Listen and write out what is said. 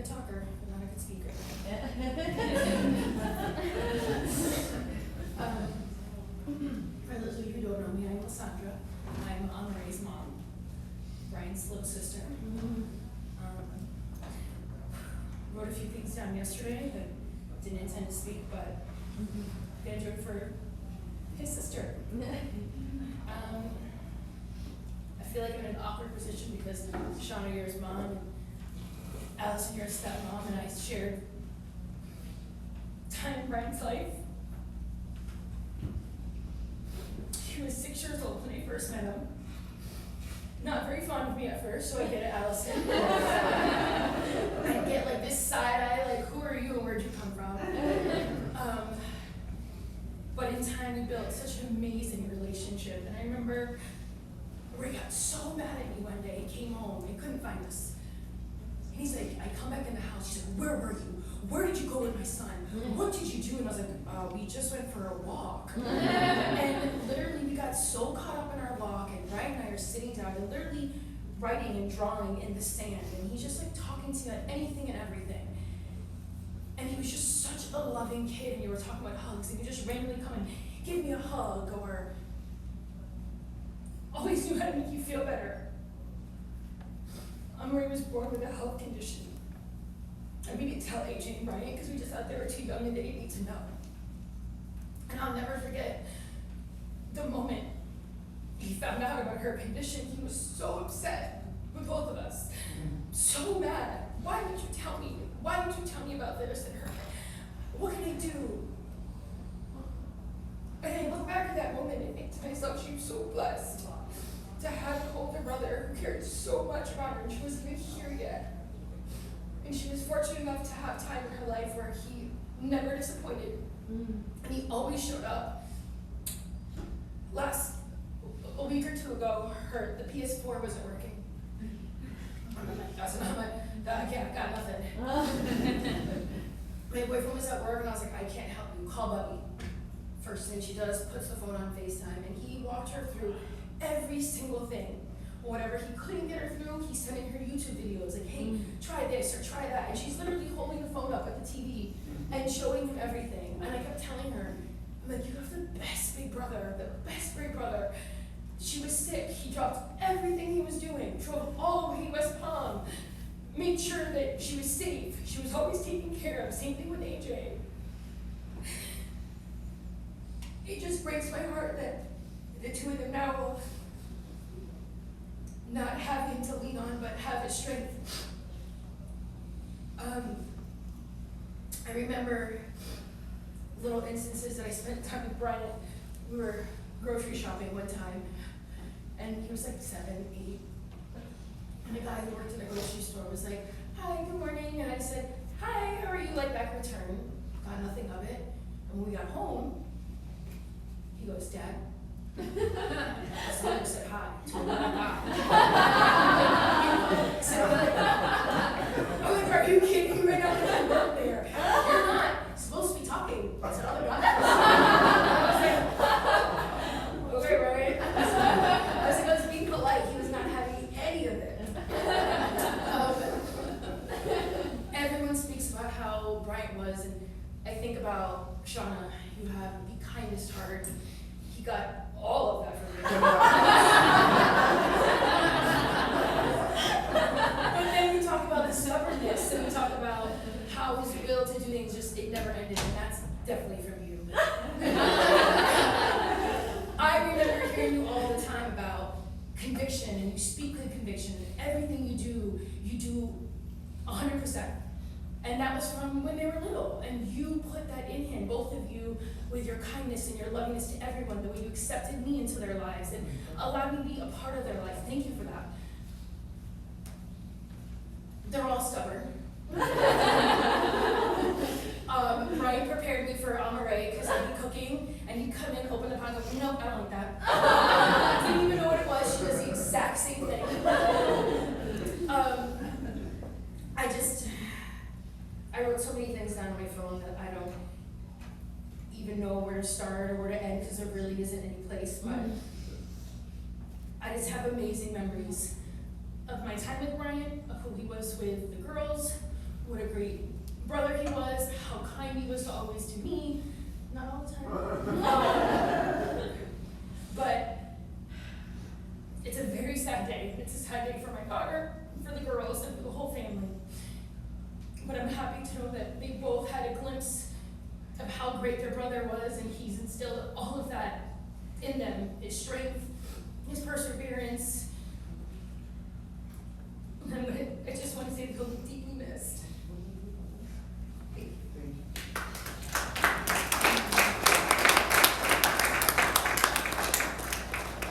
talker, but not a good speaker. For those of you who don't know me, I'm Lissandra. I'm Ameray's mom, Bryant's little sister. Wrote a few things down yesterday that didn't intend to speak, but I'm gonna do it for his sister. I feel like I'm in an awkward position because Shauna, you're his mom, and Allison, you're his stepmom, and I shared time in Bryant's life. He was 6 years old when I first met him. Not very fond of me at first, so I get it, Allison. I get like this side eye, like, who are you and where'd you come from? But in time we built such an amazing relationship, and I remember Ray got so mad at me one day. He came home, he couldn't find us. And he's like, I come back in the house, he's like, where were you? Where did you go with my son? What did you do? And I was like, we just went for a walk. And literally we got so caught up in our walk, and Ryan and I are sitting down and literally writing and drawing in the sand, and he's just like talking to me about anything and everything. And he was just such a loving kid, and you were talking about hugs, and he just randomly come and give me a hug, or always knew how to make you feel better. Ameray was born with a health condition. And we didn't tell AJ and Bryant because we just thought they were too young and they didn't need to know. And I'll never forget the moment he found out about her condition. He was so upset with both of us. So mad. Why didn't you tell me? Why didn't you tell me about this and her? What can I do? And I look back at that moment and think to myself, she was so blessed to have an older brother who cared so much about her, and she wasn't even here yet. And she was fortunate enough to have time in her life where he never disappointed. And he always showed up. A week or two ago, the PS4 wasn't working. I got nothing. My boyfriend was at work and I was like, I can't help you, call Bubby. First thing she does, puts the phone on FaceTime, and he walked her through every single thing. Whatever he couldn't get her through, he's sending her YouTube videos like, hey, try this or try that. And she's literally holding the phone up at the TV and showing him everything. And I kept telling her, I'm like, you have the best big brother, the best big brother. She was sick. He dropped everything he was doing, drove all the way to West Palm, made sure that she was safe. She was always taken care of. Same thing with AJ. It just breaks my heart that the two of them now will not have him to lean on, but have his strength. I remember little instances that I spent time with Bryant. We were grocery shopping one time, and he was like 7, 8. And a guy who worked in a grocery store was like, hi, good morning. And I said, hi, how are you? Like back return. Got nothing of it. And when we got home, he goes, Dad, someone said hi to another guy. So I'm like, are you kidding me right now? I work there. You're not supposed to be talking. It's another guy. I was like, okay, right? I was being polite. He was not having any of it. Everyone speaks about how Bryant was, and I think about Shauna. You have the kindest heart. He got all of that from me. But then we talk about the stubbornness, and we talk about how his will to do things just, it never ended, and that's definitely from you. I remember hearing you all the time about conviction, and you speak with conviction, and everything you do 100%. And that was from when they were little, and you put that in him, both of you, with your kindness and your lovingness to everyone, the way you accepted me into their lives and allowed me to be a part of their life. Thank you for that. They're all stubborn. Brian prepared me for Ameray because I'd be cooking, and he'd come in, open the pot, and go, nope, I don't like that. Didn't even know what it was. She does the exact same thing. I wrote so many things down on my phone that I don't even know where to start or where to end because there really isn't any place, but I just have amazing memories of my time with Bryant, of who he was with the girls, what a great brother he was, how kind he was always to me. Not all the time. But it's a very sad day. It's a sad day for my daughter, for the girls, and for the whole family. But I'm happy to know that they both had a glimpse of how great their brother was, and he's instilled all of that in them, his strength, his perseverance. And I just want to say